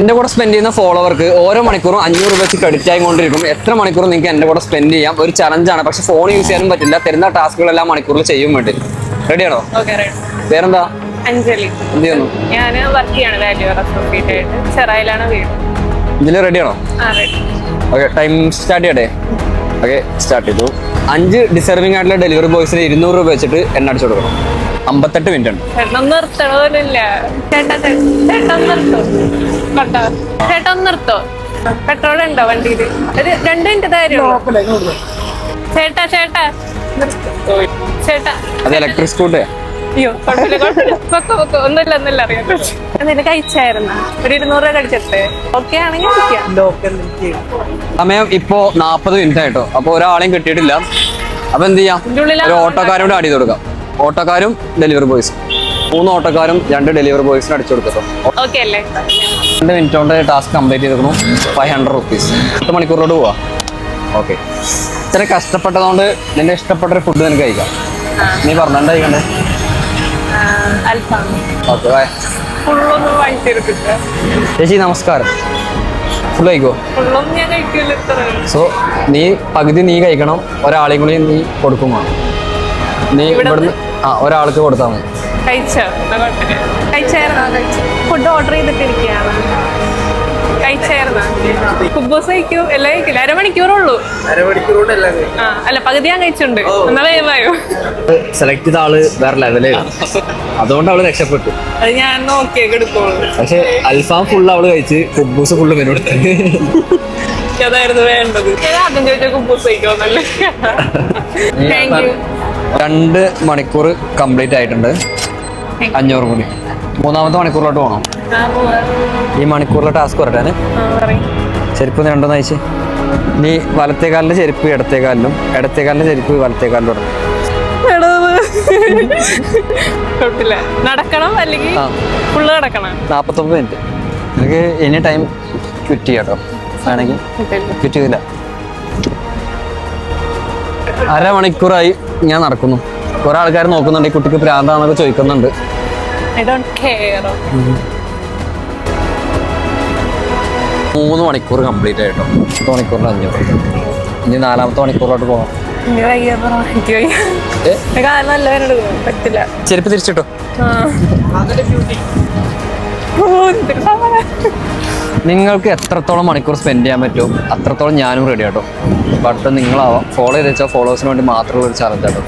എൻ്റെ കൂടെ സ്പെൻഡ് ചെയ്യുന്ന ഫോളോവർക്ക് ഓരോ മണിക്കൂറും 500 രൂപ വെച്ച് ക്രെഡിറ്റ് ആയിക്കൊണ്ടിരിക്കും. എത്ര മണിക്കൂർ നിങ്ങൾക്ക് എൻ്റെ കൂടെ സ്പെൻഡ് ചെയ്യാം. ഒരു ചലഞ്ചാണ്, പക്ഷെ ഫോൺ യൂസ് ചെയ്യാനും പറ്റില്ല. തരുന്ന ടാസ്കുകളെല്ലാം മണിക്കൂറിൽ ചെയ്യും വേണ്ടി. റെഡിയാണോ? പേരെന്താ? അഞ്ജലി. എന്ത് ചെയ്യുന്നു? ഞാൻ വർക്ക് ചെയ്യാണ് വാല്യൂ അസോസിയേറ്റ് ആയിട്ട്. ചെറായിലാണ് വീട്. ഇതിൽ റെഡിയാണോ? ഓക്കെ, ടൈം സ്റ്റാർട്ട് ചെയ്യട്ടെ. ഓക്കെ, സ്റ്റാർട്ട് ചെയ്തു. 5 ഡിസർവിംഗ് ആയിട്ടുള്ള ഡെലിവറി ബോയ്സിന് 200 രൂപ വെച്ചിട്ട് എണ്ണ അടിച്ചു കൊടുക്കണം. 58 മിനിറ്റ് ഉണ്ട്. നിർത്തോ? പെട്രോൾ ഉണ്ടോ വണ്ടിയിൽ? ഒരു 2 മിനിറ്റ് തരുമോ ചേട്ടാ? അത് ഇലക്ട്രിക് സ്കൂട്ടർ. അയ്യോ, ഒന്നുമില്ല അറിയാം. എന്തെങ്കിലും കഴിച്ചായിരുന്ന ഒരു 200 രൂപ കഴിച്ചിട്ട് ഓക്കെ ആണെങ്കിൽ സമയം ഇപ്പോ 40 മിനിറ്റ് ആയിട്ടോ. അപ്പൊ ഒരാളെയും കിട്ടിയിട്ടില്ല. അപ്പൊ എന്ത് ചെയ്യാം, ഒരു ഓട്ടോക്കാരോട് അടി കൊടുക്കാം. ഓട്ടോക്കാരും ഡെലിവറി ബോയ്സും 3 ഓട്ടോക്കാരും 2 ഡെലിവറി ബോയ്സിന് അടിച്ചു കൊടുക്കട്ടോ. 2 മിനിറ്റ് കൊണ്ട് ടാസ്ക് കംപ്ലീറ്റ് ചെയ്തിരിക്കുന്നു. 500 റുപ്പീസ്. 8 മണിക്കൂറിലോട്ട് പോവാ. ഓക്കെ, ഇത്ര കഷ്ടപ്പെട്ടതുകൊണ്ട് നിന്റെ ഇഷ്ടപ്പെട്ട ഒരു ഫുഡ് നിനക്ക് കഴിക്കാം. നീ പറഞ്ഞെന്താ കഴിക്കണ്ടേ? Okay, bye. ചേച്ചി നമസ്കാരം. ഫുൾ കഴിക്കോ? സോ നീ പകുതി നീ കഴിക്കണം, ഒരാളെയും കൂടി നീ കൊടുക്കും. നീ ഇവിടുന്ന് ഒരാൾക്ക് കൊടുത്താൽ മതി. ഫുഡ് ഓർഡർ ചെയ്തിട്ടിരിക്കുകയാണ്. കുബൂസ് കഴിക്കൂ, എല്ലാം കഴിക്കില്ല. അരമണിക്കൂറുള്ളൂ. അല്ല, പകുതി ഞാൻ കഴിച്ചിട്ടുണ്ട്. എന്നായോ സെലക്ട് ചെയ്ത ആള് വേറെ ലെവല്, അതുകൊണ്ട് അവള് രക്ഷപ്പെട്ടു. അത് ഞാൻ നോക്കിയൊക്കെ എടുക്കുള്ളൂ. പക്ഷെ അൽഫാം ഫുള്ള് അവള് കഴിച്ച് കുബൂസ് ഫുള്ള് മെനു അതായിരുന്നു വേണ്ടത്. ആദ്യം ചോദിച്ചാൽ കുബൂസ് കഴിക്കുമെന്നല്ലേ. 2 മണിക്കൂർ കംപ്ലീറ്റ് ആയിട്ടുണ്ട്. 500 കൂടി. 3ാമത്തെ മണിക്കൂറിലോട്ട് പോകണം. ഈ മണിക്കൂറിലെ ടാസ്ക് പറയട്ടെ. ചെരുപ്പ് 2 അയച്ച്. നീ വലത്തേക്കാലിന്റെ ചെരുപ്പ് ഇടത്തേക്കാലിലും, ഇടത്തേക്കാലിന്റെ ചെരുപ്പ് വലത്തേക്കാലിലും ഇടണം. നടക്കണം അല്ലെങ്കിൽ ഫുള്ള് നടക്കണം. 49 മിനിറ്റ്. എനിക്ക് എനി ടൈം ക്വിറ്റ് ചെയ്യാട്ടോ. വേണമെങ്കിൽ ക്വിറ്റ് ചെയ്തില്ല. അരമണിക്കൂറായി ഞാൻ നടക്കുന്നു. കുറെ ആൾക്കാർ നോക്കുന്നുണ്ട്, ഈ കുട്ടിക്ക് പ്രാന്താന്നൊക്കെ ചോദിക്കുന്നുണ്ട്. 3 മണിക്കൂർ കംപ്ലീറ്റ് ആയിട്ടോ. 10 മണിക്കൂറിൽ 500. ഇനി 4ാമത്തെ മണിക്കൂറിലോട്ട് പോകാം. പറ്റില്ല. ചെരുപ്പ് തിരിച്ചിട്ടോ. നിങ്ങൾക്ക് എത്രത്തോളം മണിക്കൂർ സ്പെൻഡ് ചെയ്യാൻ പറ്റും അത്രത്തോളം ഞാനും റെഡി ആട്ടോ. ബട്ട് നിങ്ങളാവാം. ഫോളോ ചെയ്ത് വെച്ചാൽ ഫോളോവേഴ്സിന് വേണ്ടി മാത്രമുള്ള ഒരു ചലഞ്ച് ആട്ടോ.